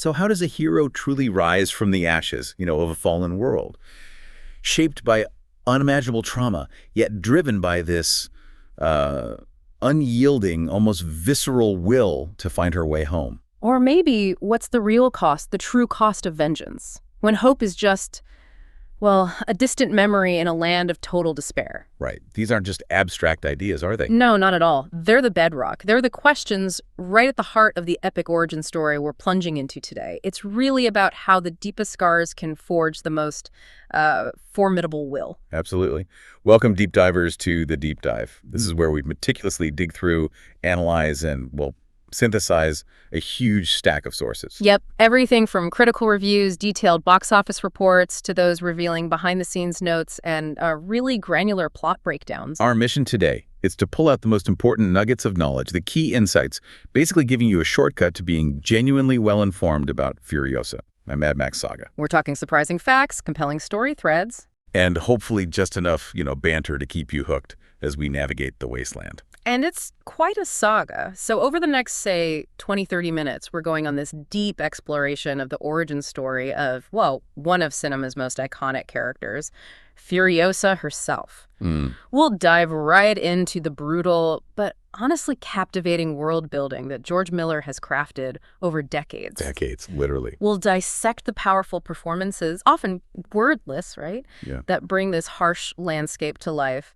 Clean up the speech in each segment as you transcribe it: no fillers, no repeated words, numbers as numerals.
So how does a hero truly rise from the ashes, of a fallen world? Shaped by unimaginable trauma, yet driven by this unyielding, almost visceral will to find her way home. Or maybe what's the real cost, the true cost of vengeance? When hope is just, well, a distant memory in a land of total despair. Right. These aren't just abstract ideas, are they? No, not at all. They're the bedrock. They're the questions right at the heart of the epic origin story we're plunging into today. It's really about how the deepest scars can forge the most formidable will. Absolutely. Welcome, deep divers, to The Deep Dive. This is where we meticulously dig through, analyze, and, synthesize a huge stack of sources. Yep. Everything from critical reviews, detailed box office reports, to those revealing behind-the-scenes notes and really granular plot breakdowns. Our mission today is to pull out the most important nuggets of knowledge, the key insights, basically giving you a shortcut to being genuinely well-informed about Furiosa, my Mad Max saga. We're talking surprising facts, compelling story threads. And hopefully just enough, banter to keep you hooked as we navigate the Wasteland. And it's quite a saga. So over the next, say, 20, 30 minutes, we're going on this deep exploration of the origin story of, one of cinema's most iconic characters, Furiosa herself. We'll dive right into the brutal, but honestly captivating world building that George Miller has crafted over decades. Decades, literally. We'll dissect the powerful performances, often wordless, right? Yeah. That bring this harsh landscape to life.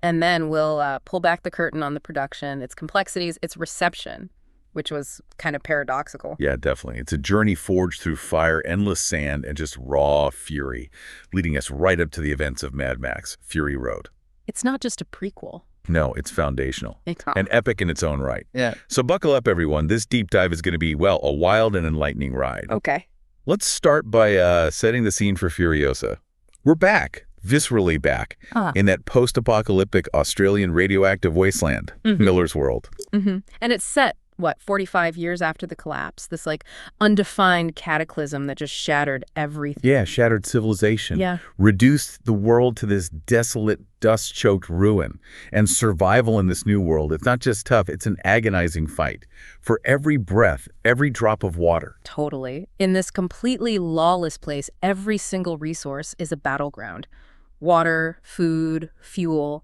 And then we'll pull back the curtain on the production, its complexities, its reception, which was kind of paradoxical. Yeah, definitely. It's a journey forged through fire, endless sand, and just raw fury, leading us right up to the events of Mad Max, Fury Road. It's not just a prequel. No, it's foundational. And epic in its own right. Yeah. So buckle up, everyone. This deep dive is going to be, a wild and enlightening ride. Okay. Let's start by setting the scene for Furiosa. We're back. Viscerally back in that post-apocalyptic Australian radioactive wasteland, Miller's world. And it's set, 45 years after the collapse, this undefined cataclysm that just shattered everything. Yeah, shattered civilization. Yeah. Reduced the world to this desolate, dust-choked ruin. And survival in this new world, it's not just tough, it's an agonizing fight. For every breath, every drop of water. Totally. In this completely lawless place, every single resource is a battleground. Water, food, fuel.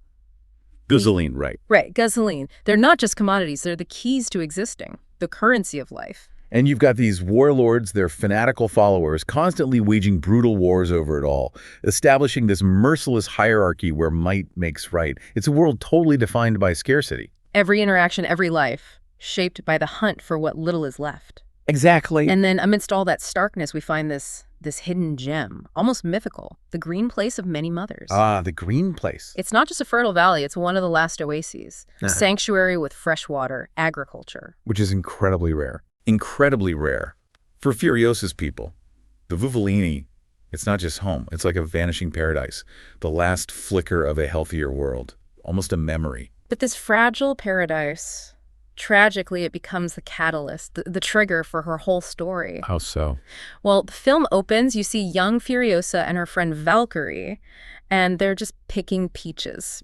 Gasoline, right. Right, gasoline. They're not just commodities, they're the keys to existing, the currency of life. And you've got these warlords, their fanatical followers, constantly waging brutal wars over it all, establishing this merciless hierarchy where might makes right. It's a world totally defined by scarcity. Every interaction, every life, shaped by the hunt for what little is left. Exactly. And then amidst all that starkness, we find this hidden gem, almost mythical, the green place of many mothers. Ah, the green place. It's not just a fertile valley, it's one of the last oases. A sanctuary with fresh water, agriculture. Which is incredibly rare. Incredibly rare. For Furiosa's people, the villainy, it's not just home. It's like a vanishing paradise. The last flicker of a healthier world. Almost a memory. But this fragile paradise, tragically, it becomes the catalyst, the trigger for her whole story. How so? Well, the film opens, you see young Furiosa and her friend Valkyrie, and they're just picking peaches,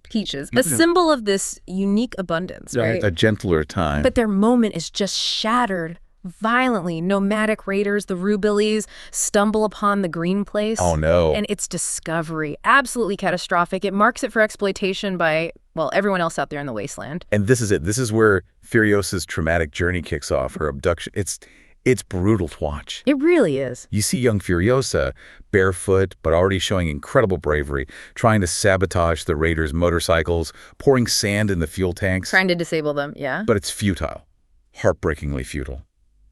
a symbol of this unique abundance, right? A gentler time. But their moment is just shattered violently. Nomadic raiders, the Rubilis, stumble upon the green place. Oh, no. And its discovery, absolutely catastrophic. It marks it for exploitation by, everyone else out there in the wasteland. And this is it. This is where Furiosa's traumatic journey kicks off, her abduction. It's brutal to watch. It really is. You see young Furiosa, barefoot, but already showing incredible bravery, trying to sabotage the raiders' motorcycles, pouring sand in the fuel tanks. Trying to disable them, yeah. But it's futile. Heartbreakingly futile.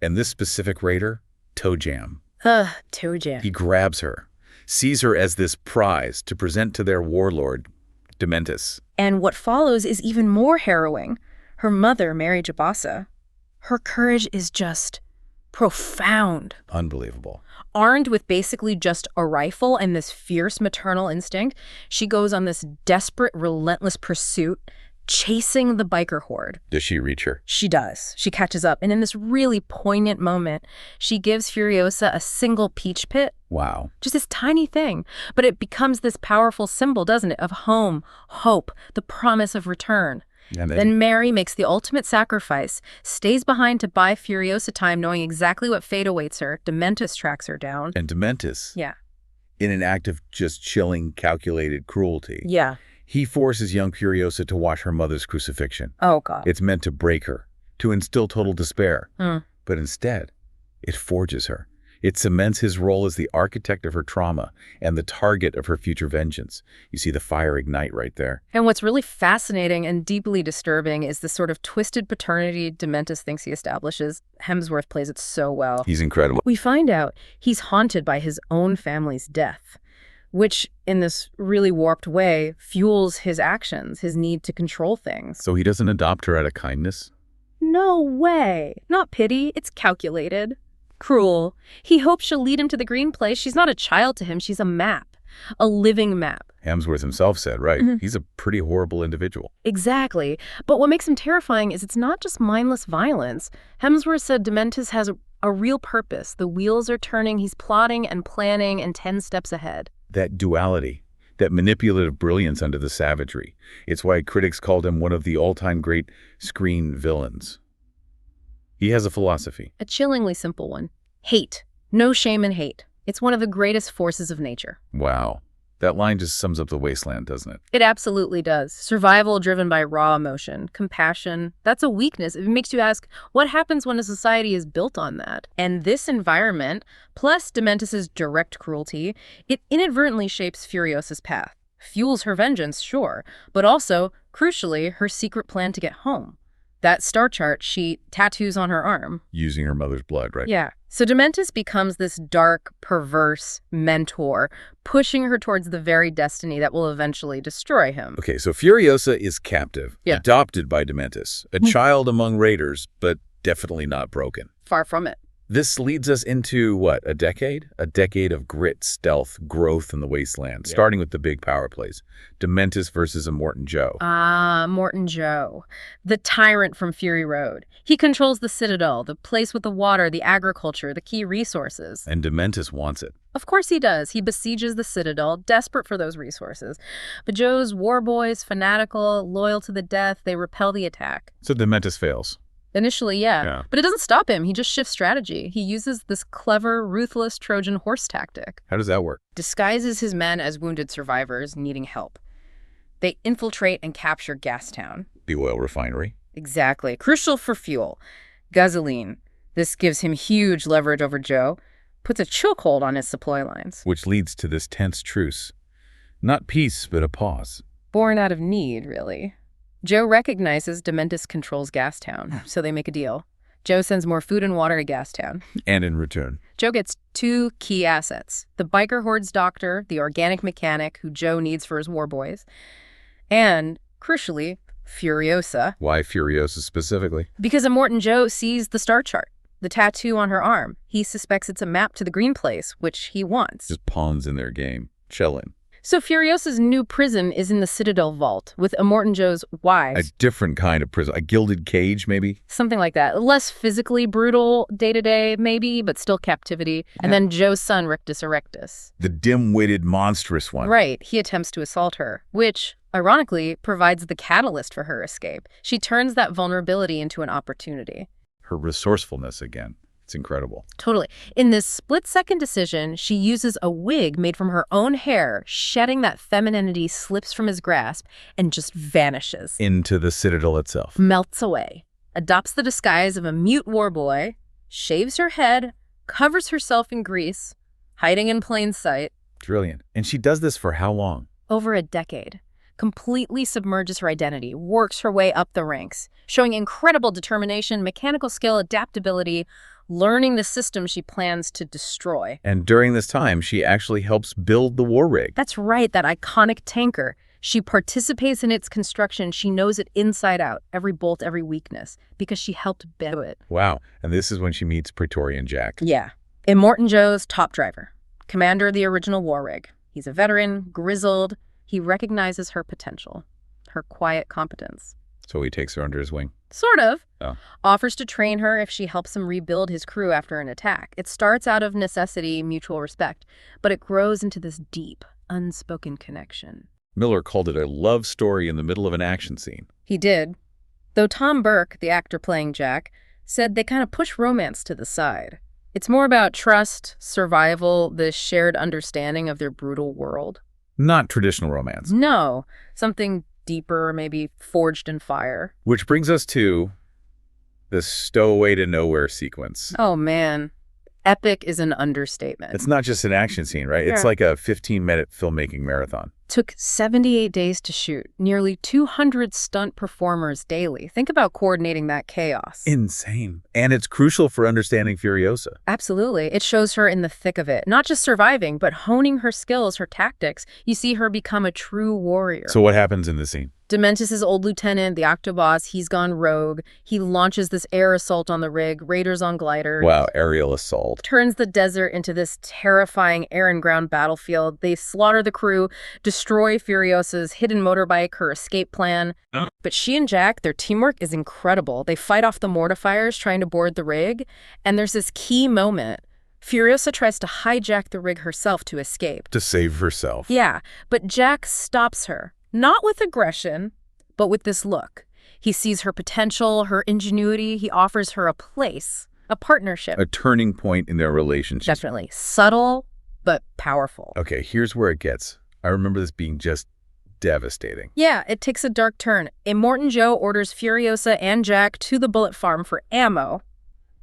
And this specific raider, Toe Jam. Toe Jam. He grabs her, sees her as this prize to present to their warlord, Dementus. And what follows is even more harrowing. Her mother, Mary Jabasa, her courage is just profound. Unbelievable. Armed with basically just a rifle and this fierce maternal instinct, she goes on this desperate, relentless pursuit, chasing the biker horde. Does she reach her? She does. She catches up. And in this really poignant moment, she gives Furiosa a single peach pit. Wow. Just this tiny thing. But it becomes this powerful symbol, doesn't it, of home, hope, the promise of return. And Then Mary makes the ultimate sacrifice, stays behind to buy Furiosa time, knowing exactly what fate awaits her. Dementus tracks her down. And Dementus, Yeah. in an act of just chilling, calculated cruelty, Yeah. he forces young Furiosa to watch her mother's crucifixion. Oh, God. It's meant to break her, to instill total despair. Hmm. But instead, it forges her. It cements his role as the architect of her trauma and the target of her future vengeance. You see the fire ignite right there. And what's really fascinating and deeply disturbing is the sort of twisted paternity Dementus thinks he establishes. Hemsworth plays it so well. He's incredible. We find out he's haunted by his own family's death, which, in this really warped way, fuels his actions, his need to control things. So he doesn't adopt her out of kindness? No way. Not pity. It's calculated. Cruel. He hopes she'll lead him to the green place. She's not a child to him. She's a map. A living map. Hemsworth himself said, right? Mhm. He's a pretty horrible individual. Exactly. But what makes him terrifying is it's not just mindless violence. Hemsworth said Dementus has a real purpose. The wheels are turning. He's plotting and planning and 10 steps ahead. That duality, that manipulative brilliance under the savagery. It's why critics called him one of the all-time great screen villains. He has a philosophy. A chillingly simple one. Hate. No shame in hate. It's one of the greatest forces of nature. Wow. That line just sums up the Wasteland, doesn't it? It absolutely does. Survival driven by raw emotion, compassion. That's a weakness. It makes you ask, what happens when a society is built on that? And this environment, plus Dementus's direct cruelty, it inadvertently shapes Furiosa's path. Fuels her vengeance, sure, but also, crucially, her secret plan to get home. That star chart she tattoos on her arm. Using her mother's blood, right? Yeah. So Dementus becomes this dark, perverse mentor, pushing her towards the very destiny that will eventually destroy him. Okay, so Furiosa is captive, Yeah. adopted by Dementus, a child among raiders, but definitely not broken. Far from it. This leads us into, what, a decade? A decade of grit, stealth, growth in the Wasteland, starting with the big power plays. Dementus versus Immortan Joe. Morton Joe, the tyrant from Fury Road. He controls the Citadel, the place with the water, the agriculture, the key resources. And Dementus wants it. Of course he does. He besieges the Citadel, desperate for those resources. But Joe's war boys, fanatical, loyal to the death, they repel the attack. So Dementus fails. Initially, yeah. Yeah. But it doesn't stop him. He just shifts strategy. He uses this clever, ruthless Trojan horse tactic. How does that work? Disguises his men as wounded survivors needing help. They infiltrate and capture Gastown. The oil refinery. Exactly. Crucial for fuel. Gasoline. This gives him huge leverage over Joe. Puts a chokehold on his supply lines. Which leads to this tense truce. Not peace, but a pause. Born out of need, really. Joe recognizes Dementus controls Gastown, so they make a deal. Joe sends more food and water to Gastown. And in return, Joe gets 2 key assets. The biker horde's doctor, the organic mechanic who Joe needs for his war boys, and, crucially, Furiosa. why Furiosa specifically? Because Immortan Joe sees the star chart, the tattoo on her arm. He suspects it's a map to the green place, which he wants. Just pawns in their game. Chillin'. So Furiosa's new prison is in the Citadel vault, with Immortan Joe's A wives. different kind of prison. A gilded cage, maybe? Something like that. Less physically brutal day-to-day, maybe, but still captivity. And then Joe's son, Rictus Erectus. The dim-witted, monstrous one. Right. He attempts to assault her, which, ironically, provides the catalyst for her escape. She turns that vulnerability into an opportunity. Her resourcefulness again. It's incredible. Totally. In this split-second decision, she uses a wig made from her own hair, shedding that femininity slips from his grasp and just vanishes. Into the Citadel itself. Melts away. Adopts the disguise of a mute war boy, shaves her head, covers herself in grease, hiding in plain sight. Brilliant. And she does this for how long? Over a decade. Completely submerges her identity, works her way up the ranks, showing incredible determination, mechanical skill, adaptability, learning the system she plans to destroy. And during this time, she actually helps build the war rig. That's right, that iconic tanker. She participates in its construction. She knows it inside out, every bolt, every weakness, because she helped build it. Wow. And this is when she meets Praetorian Jack. Yeah. Immortan Joe's top driver, commander of the original war rig. He's a veteran, grizzled. He recognizes her potential, her quiet competence. So he takes her under his wing. Sort of. Oh. Offers to train her if she helps him rebuild his crew after an attack. It starts out of necessity, mutual respect, but it grows into this deep, unspoken connection. Miller called it a love story in the middle of an action scene. He did. Though Tom Burke, the actor playing Jack, said they kind of push romance to the side. It's more about trust, survival, the shared understanding of their brutal world. Not traditional romance. No, something deeper, maybe forged in fire. Which brings us to the stowaway to nowhere sequence. Oh, man. Epic is an understatement. It's not just an action scene, right? Yeah. It's like a 15-minute filmmaking marathon. Took 78 days to shoot, nearly 200 stunt performers daily. Think about coordinating that chaos. Insane. And it's crucial for understanding Furiosa. Absolutely. It shows her in the thick of it, not just surviving, but honing her skills, her tactics. You see her become a true warrior. So what happens in the scene? Dementus' old lieutenant, the Octoboss, he's gone rogue. He launches this air assault on the rig, raiders on glider. Wow, aerial assault. Turns the desert into this terrifying air and ground battlefield. They slaughter the crew, destroy Furiosa's hidden motorbike, her escape plan. But she and Jack, their teamwork is incredible. They fight off the mortifiers trying to board the rig, and there's this key moment. Furiosa tries to hijack the rig herself to escape. To save herself. Yeah, but Jack stops her. Not with aggression, but with this look. He sees her potential, her ingenuity. He offers her a place, a partnership. A turning point in their relationship. Definitely. Subtle, but powerful. Okay, here's where it gets. I remember this being just devastating. Yeah, it takes a dark turn. Immortan Joe orders Furiosa and Jack to the bullet farm for ammo,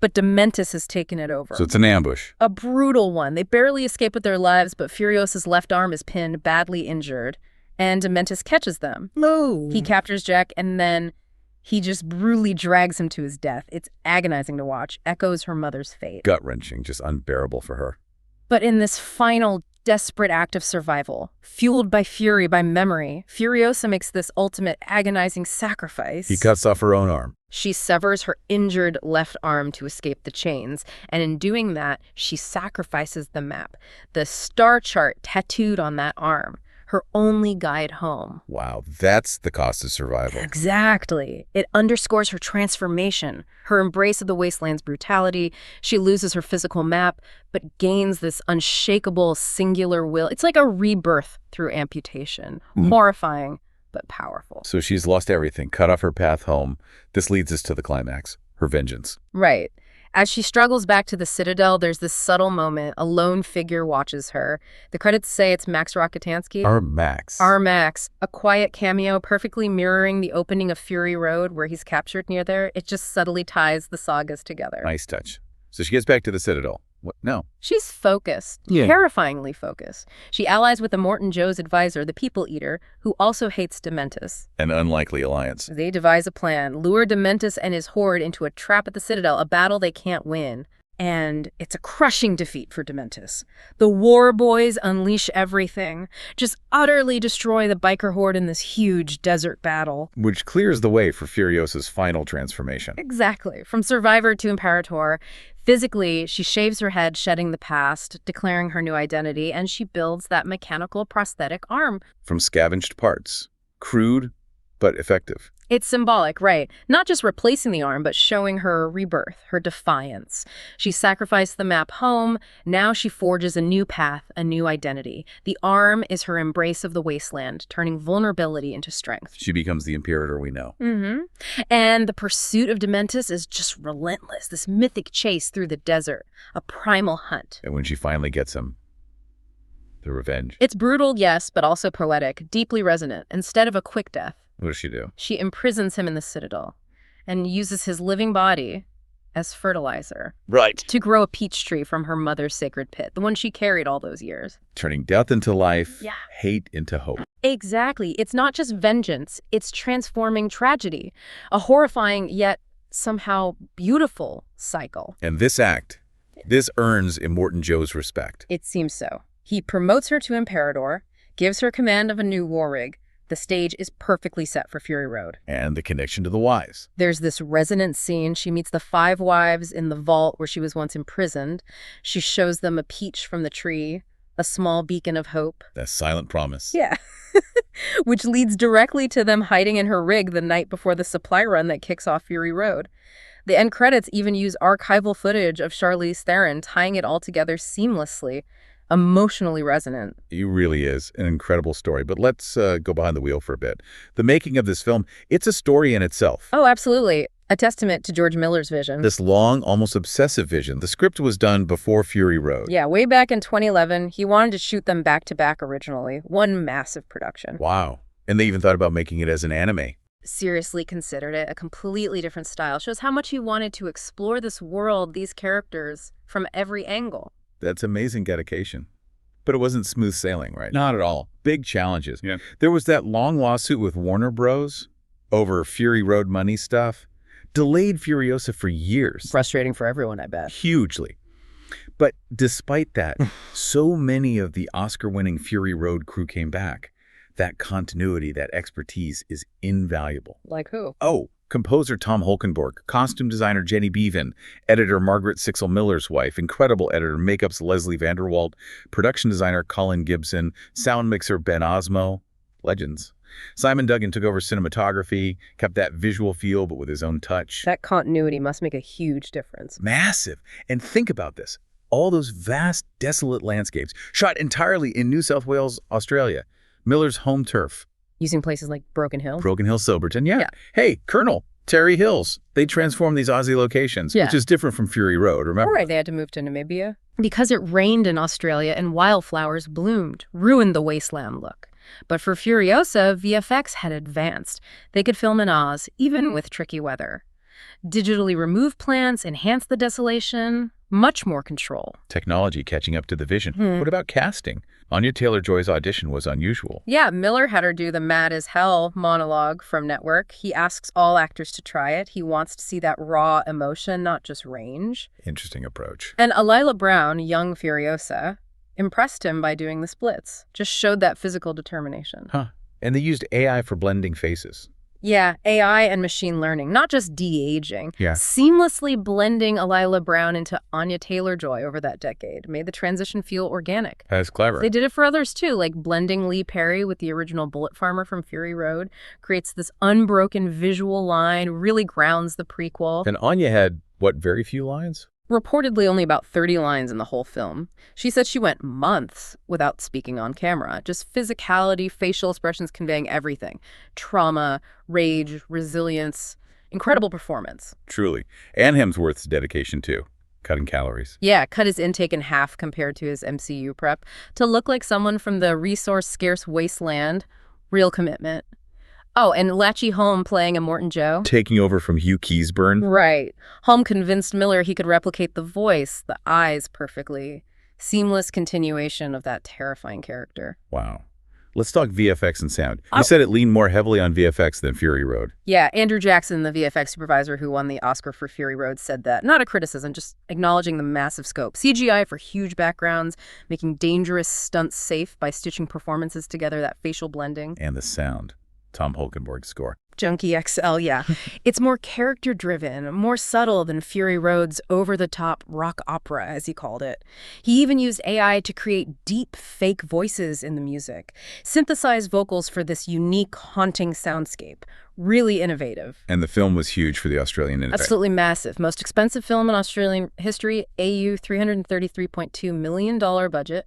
but Dementus has taken it over. So it's an ambush. A brutal one. They barely escape with their lives, but Furiosa's left arm is pinned, badly injured. And Dementus catches them. No. He captures Jack, and then he just brutally drags him to his death. It's agonizing to watch. Echoes her mother's fate. Gut-wrenching, just unbearable for her. But in this final, desperate act of survival, fueled by fury, by memory, Furiosa makes this ultimate agonizing sacrifice. He cuts off her own arm. She severs her injured left arm to escape the chains, and in doing that, she sacrifices the map, the star chart tattooed on that arm. Her only guide home. Wow, that's the cost of survival. Exactly. It underscores her transformation, her embrace of the Wasteland's brutality. She loses her physical map, but gains this unshakable, singular will. It's like a rebirth through amputation. Horrifying, but powerful. So she's lost everything, cut off her path home. This leads us to the climax, her vengeance. Right. As she struggles back to the Citadel, there's this subtle moment. A lone figure watches her. The credits say it's Max Rockatansky. Our Max. Our Max. A quiet cameo perfectly mirroring the opening of Fury Road where he's captured near there. It just subtly ties the sagas together. Nice touch. So she gets back to the Citadel. What? No. She's focused, terrifyingly focused. She allies with Immortan Joe's advisor, the People Eater, who also hates Dementus. An unlikely alliance. They devise a plan, lure Dementus and his horde into a trap at the Citadel, a battle they can't win. And it's a crushing defeat for Dementus. The War Boys unleash everything, just utterly destroy the biker horde in this huge desert battle. Which clears the way for Furiosa's final transformation. Exactly. From survivor to Imperator. Physically, she shaves her head, shedding the past, declaring her new identity, and she builds that mechanical prosthetic arm. From scavenged parts. Crude, but effective. It's symbolic, right? Not just replacing the arm, but showing her rebirth, her defiance. She sacrificed the map home. Now she forges a new path, a new identity. The arm is her embrace of the Wasteland, turning vulnerability into strength. She becomes the Imperator we know. And the pursuit of Dementus is just relentless, this mythic chase through the desert, a primal hunt. And when she finally gets him, the revenge. It's brutal, yes, but also poetic, deeply resonant. Instead of a quick death, What does she do? she imprisons him in the Citadel and uses his living body as fertilizer. Right. To grow a peach tree from her mother's sacred pit, the one she carried all those years. Turning death into life, Yeah. hate into hope. Exactly. It's not just vengeance, it's transforming tragedy. A horrifying yet somehow beautiful cycle. And this act, this earns Immortan Joe's respect. It seems so. He promotes her to Imperator, gives her command of a new war rig. The stage is perfectly set for Fury Road. And the connection to the wise. There's this resonant scene. She meets the 5 wives in the vault where she was once imprisoned. She shows them a peach from the tree, a small beacon of hope. That silent promise. Yeah. Which leads directly to them hiding in her rig the night before the supply run that kicks off Fury Road. The end credits even use archival footage of Charlize Theron, tying it all together seamlessly. Emotionally resonant. He really is an incredible story. But let's go behind the wheel for a bit. The making of this film, it's a story in itself. Oh, absolutely. A testament to George Miller's vision. This long, almost obsessive vision. The script was done before Fury Road. Yeah, way back in 2011, he wanted to shoot them back-to-back originally. One massive production. Wow. And they even thought about making it as an anime. Seriously considered it a completely different style. Shows how much he wanted to explore this world, these characters, from every angle. That's amazing dedication. But it wasn't smooth sailing, right? Not at all. Big challenges. Yeah. There was that long lawsuit with Warner Bros. Over Fury Road money stuff. Delayed Furiosa for years. Frustrating for everyone, I bet. Hugely. But despite that, so many of the Oscar-winning Fury Road crew came back. That continuity, that expertise is invaluable. Like who? Oh, composer Tom Holkenborg, costume designer Jenny Beavan, editor Margaret Sixel Miller's wife, incredible editor, makeup's Leslie Vanderwald, production designer Colin Gibson, sound mixer Ben Osmo, legends. Simon Duggan took over cinematography, kept that visual feel, but with his own touch. That continuity must make a huge difference. Massive. And think about this. All those vast, desolate landscapes, shot entirely in New South Wales, Australia. Miller's home turf. Using places like Broken Hill? Broken Hill, Silverton, yeah. Hey, Colonel, Terry Hills. They transformed these Aussie locations, which is different from Fury Road, remember? Right, they had to move to Namibia. Because it rained in Australia and wildflowers bloomed, ruined the wasteland look. But for Furiosa, VFX had advanced. They could film in Oz, even with tricky weather. Digitally remove plants, enhance the desolation, much more control. Technology catching up to the vision. What about casting? Anya Taylor-Joy's audition was unusual. Yeah, Miller had her do the Mad as Hell monologue from Network. He asks all actors to try it. He wants to see that raw emotion, not just range. Interesting approach. And Alila Brown, young Furiosa, impressed him by doing the splits. Just showed that physical determination. Huh. And they used AI for blending faces. Yeah, AI and machine learning, not just de-aging. Yeah. Seamlessly blending Alila Brown into Anya Taylor-Joy over that decade made the transition feel organic. That's clever. They did it for others too, like blending Lee Perry with the original Bullet Farmer from Fury Road, creates this unbroken visual line, really grounds the prequel. And Anya had, what, very few lines? Reportedly only about 30 lines in the whole film. She said she went months without speaking on camera. Just physicality, facial expressions conveying everything. Trauma, rage, resilience, incredible performance. Truly. And Hemsworth's dedication, too. Cutting calories. Yeah, cut his intake in half compared to his MCU prep to look like someone from the resource-scarce Wasteland. Real commitment. Oh, and Latchy Holm playing Immortan Joe. Taking over from Hugh Keysburn. Right. Holm convinced Miller he could replicate the voice, the eyes perfectly. Seamless continuation of that terrifying character. Wow. Let's talk VFX and sound. You said it leaned more heavily on VFX than Fury Road. Yeah, Andrew Jackson, the VFX supervisor who won the Oscar for Fury Road, said that. Not a criticism, just acknowledging the massive scope. CGI for huge backgrounds, making dangerous stunts safe by stitching performances together, that facial blending. And the sound. Tom Holkenborg's score. Junkie XL, yeah. It's more character-driven, more subtle than Fury Road's over-the-top rock opera, as he called it. He even used AI to create deep, fake voices in the music, synthesized vocals for this unique, haunting soundscape. Really innovative. And the film was huge for the Australian industry. Absolutely massive. Most expensive film in Australian history, AU $333.2 million budget.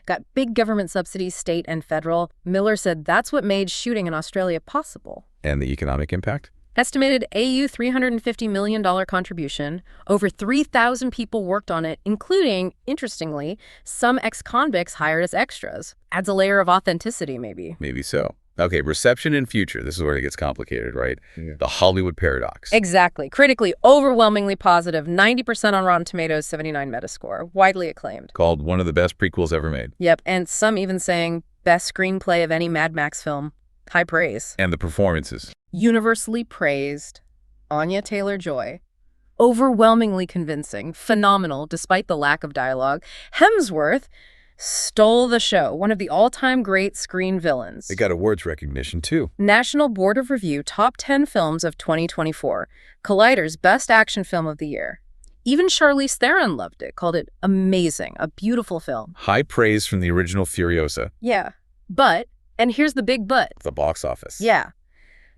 Got big government subsidies, state and federal. Miller said that's what made shooting in Australia possible. And the economic impact? Estimated AU $350 million contribution. Over 3,000 people worked on it, including, interestingly, some ex-convicts hired as extras. Adds a layer of authenticity, maybe. Maybe so. Okay, reception and future. This is where it gets complicated, right? Yeah. The Hollywood paradox. Exactly. Critically, overwhelmingly positive. 90% on Rotten Tomatoes, 79 Metascore. Widely acclaimed. Called one of the best prequels ever made. Yep, and some even saying best screenplay of any Mad Max film. High praise. And the performances. Universally praised. Anya Taylor-Joy. Overwhelmingly convincing. Phenomenal, despite the lack of dialogue. Hemsworth stole the show, one of the all-time great screen villains. It got awards recognition, too. National Board of Review Top 10 Films of 2024. Collider's Best Action Film of the Year. Even Charlize Theron loved it, called it amazing, a beautiful film. High praise from the original Furiosa. Yeah, but, and here's the big but. The box office. Yeah.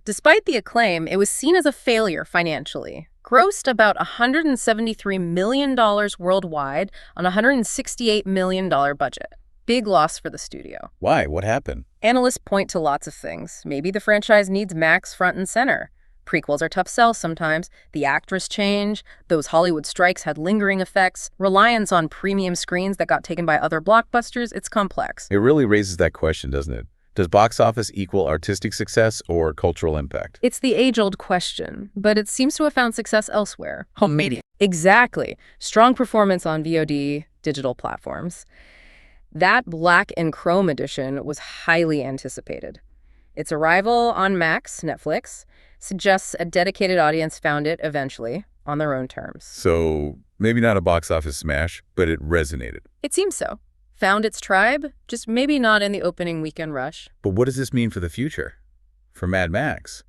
Despite the acclaim, it was seen as a failure financially. Grossed about $173 million worldwide on a $168 million budget. Big loss for the studio. Why? What happened? Analysts point to lots of things. Maybe the franchise needs Max front and center. Prequels are tough sells sometimes. The actress change, those Hollywood strikes had lingering effects, reliance on premium screens that got taken by other blockbusters, it's complex. It really raises that question, doesn't it? Does box office equal artistic success or cultural impact? It's the age-old question, but it seems to have found success elsewhere. Home media. Exactly. Strong performance on VOD, digital platforms. That black and chrome edition was highly anticipated. Its arrival on Max, Netflix, suggests a dedicated audience found it eventually on their own terms. So maybe not a box office smash, but it resonated. It seems so. Found its tribe, just maybe not in the opening weekend rush. But what does this mean for the future? For Mad Max?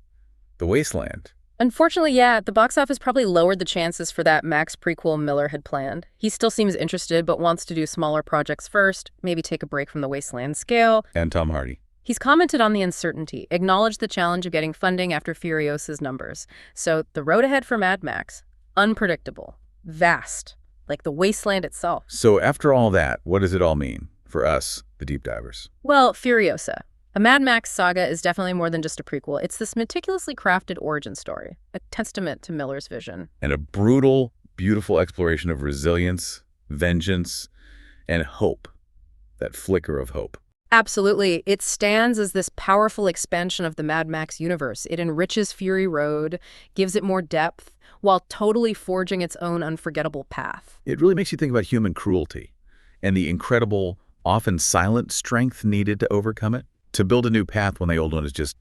The Wasteland? Unfortunately, yeah, the box office probably lowered the chances for that Max prequel Miller had planned. He still seems interested, but wants to do smaller projects first, maybe take a break from the Wasteland scale. And Tom Hardy. He's commented on the uncertainty, acknowledged the challenge of getting funding after Furiosa's numbers. So the road ahead for Mad Max, unpredictable, vast, like the Wasteland itself. So after all that, what does it all mean for us, the deep divers? Well, Furiosa. A Mad Max saga is definitely more than just a prequel. It's this meticulously crafted origin story, a testament to Miller's vision. And a brutal, beautiful exploration of resilience, vengeance, and hope. That flicker of hope. Absolutely. It stands as this powerful expansion of the Mad Max universe. It enriches Fury Road, gives it more depth, while totally forging its own unforgettable path. It really makes you think about human cruelty and the incredible, often silent strength needed to overcome it, to build a new path when the old one is just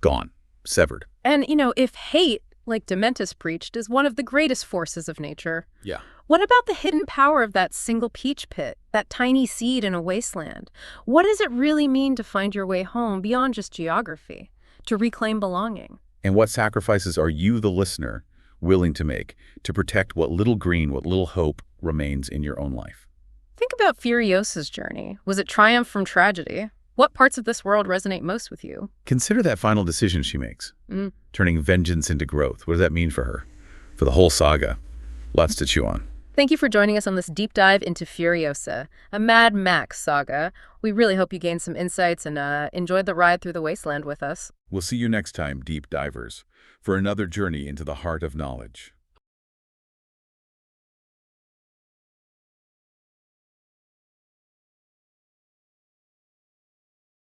gone, severed. And, if hate, like Dementus preached, is one of the greatest forces of nature. Yeah. What about the hidden power of that single peach pit, that tiny seed in a wasteland? What does it really mean to find your way home beyond just geography, to reclaim belonging? And what sacrifices are you, the listener, willing to make to protect what little green, what little hope remains in your own life? Think about Furiosa's journey. Was it triumph from tragedy? What parts of this world resonate most with you? Consider that final decision she makes, turning vengeance into growth. What does that mean for her? For the whole saga? Lots to chew on. Thank you for joining us on this deep dive into Furiosa, a Mad Max saga. We really hope you gained some insights and enjoyed the ride through the Wasteland with us. We'll see you next time, deep divers, for another journey into the heart of knowledge.